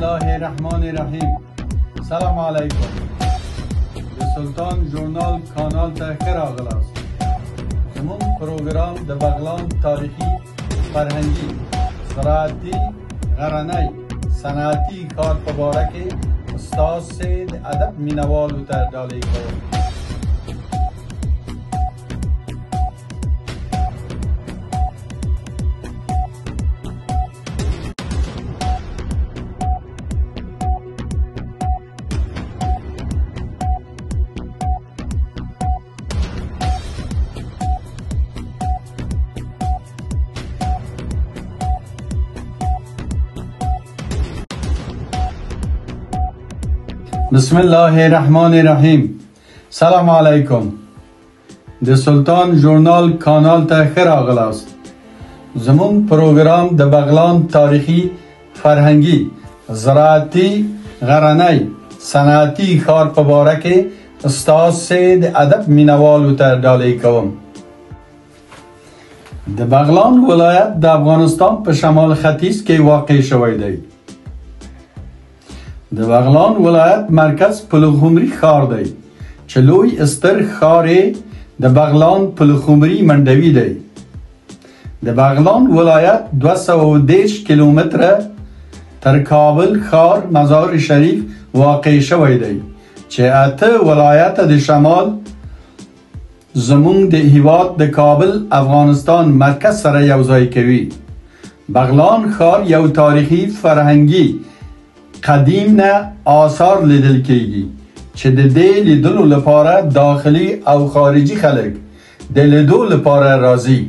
الله الرحمن الرحیم. سلام علیکم. د سلطان ژورنال کانال ته ښه راغلاست. زموږ پروګرام د بغلان تاریخي، فرهنګي، زراعتي، غرنی، صنعتي ښار په باره کې ستاسې د ادب مینوالو ته ډالۍ کوم. بسم الله الرحمن الرحیم. سلام علیکم. د سلطان ژورنال کانال ته ښه راغلاست. زموږ پروګرام د بغلان تاریخي، فرهنګي، زراعتي، غرنی، صنعتي ښار په باره کې ستاسې د ادب مینوالو ته ډالۍ کوم. د بغلان ولایت د افغانستان په شمال ختیځ کې واقع شوی دی. د بغلان ولایت مرکز پلخمري ښار دی چې لوی ستر ښار د بغلان پلخمري منډوي دی. د بغلان ولایت 230 کیلومتره تر کابل ښار مزار شریف واقع شوی دی چې 8 ولایت د شمال زموږ د هیواد د کابل افغانستان مرکز سره یوځای کوي. بغلان ښار یو تاریخي، فرهنګي، قدیم نه آثار لیدل کېږي چې د دې لیدلو لپاره داخلي او خارجي خلک د لیدو لپاره راځي.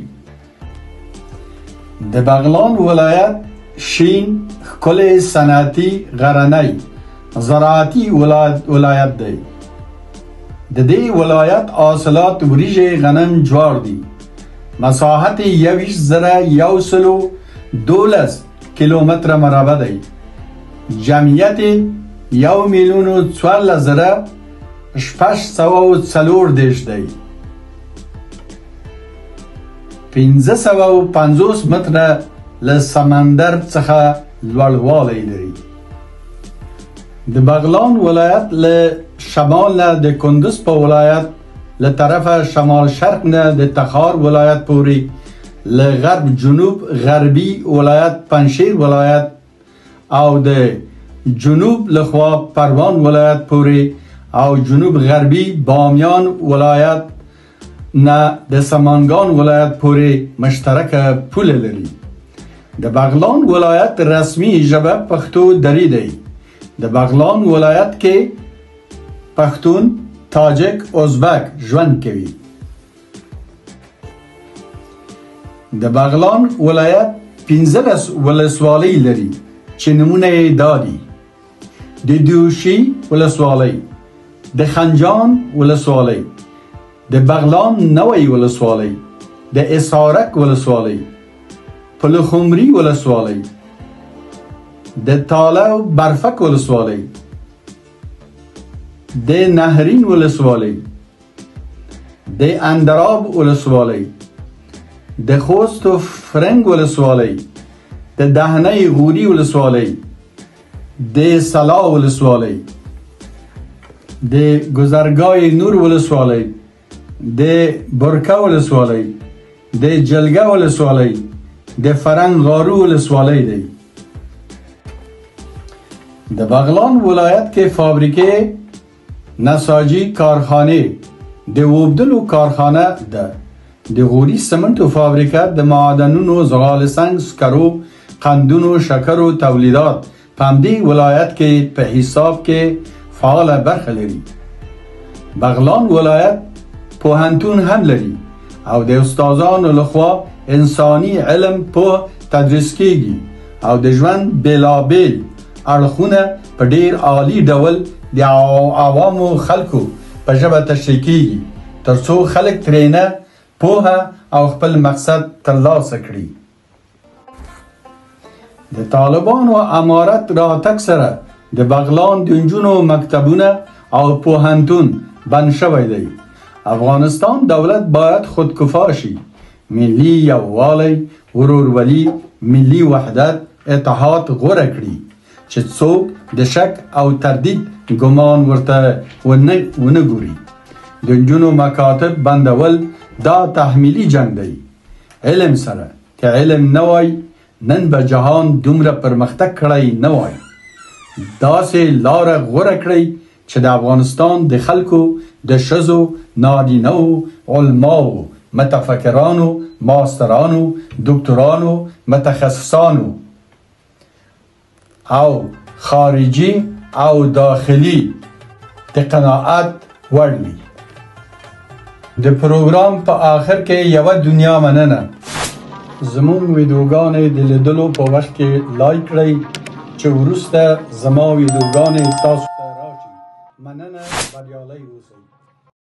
د بغلان ولایت شین، ښکلی، صنعتي، غرنی، زراعتي ولایت دی. د دې ولایت حاصلات وریژې، غنم، جوار دي. مساحت 21,112 کیلومتره مربع دی. جمعیت 1,14,640 دی. 550 متره له سمندر څخه لوړوالی لري. د بغلان ولایت له شمال نه د کندز په ولایت له طرفه شمال شرق نه د تخار ولایت پورې، له غرب جنوب غربي ولایت پنجشیر ولایت او د جنوب لخوا پروان ولایت پورې او جنوب غربي بامیان ولایت نه د سمنګان ولایت پورې مشترکه پوله لري. د بغلان ولایت رسمي ژبه پښتو دری دی. د بغلان ولایت کې پښتون، تاجک، ازبک ژوند کوي. د بغلان ولایت 15 ولسوالۍ لري چې نمونه یې دادي: د دوشي ولسوالۍ، د خنجان ولسوالۍ، د بغلان نوی ولسوالۍ، د اسحارک ولسوالۍ، پلخمري ولسوالۍ، د تاله برفک ولسوالۍ، د نهرین ولسوالۍ، د اندراب ولسوالۍ، د خوست و فرنګ ولسوالۍ، د دهنه غوري ولسوالۍ، د سلا ولسوالۍ، د گذرگاه نور ولسوالۍ، د برکه ولسوالۍ، د جلگه ولسوالۍ، د فرنګ غارو ولسوالۍ دی. د بغلان ولایت کې فابریکې، نساجي کارخانه، د وبدلو کارخانه ده. د غوري سمنټو فابریکه د معدنونو، زغال سنگ، سکرو، قندونو، شکرو تولیدات په همدې ولایت کې په حساب کې فعاله برخه لري. بغلان ولایت پوهنتون هم لري او د استادانو لخوا انساني علم په تدریس کېږي او د ژوند بېلابېل اړخونه په ډېر عالي ډول د عوامو خلکو په ژبه تشریح کېږي ترڅو خلک ترېنه پوهه او خپل مقصد ترلاسه کړي. د طالبانو امارت راتګ سره د بغلان د نجونو مکتبونه او پوهنتون بند شوی دی. افغانستان دولت باید خودکفا شي. ملي یووالی، ورورولي، ملي وحدت، اتحاد غوره کړي. چې څوک د شک او تردید ګمان ورته ونه ګوري. د نجونو مکاتب بندول دا تحمیلي جنگ دی. علم سره که علم نه وای نن به جهان دومره پرمختګ کړی نه وای. داسې لاره غوره کړئ چې د افغانستان د خلکو د ښځو، نارینه‌و، علماو، متفکرانو، ماسترانو، دکترانو، متخصصانو او خارجي او داخلي د قناعت وړ وي. د پروګرام په آخر کې یوه دنیا مننه. زموږ ویډیوګانې د لیدلو په وخت کې لایک کړئ چې وروسته زما ویډیوګانې تاسو ته راشي. مننه، بریالي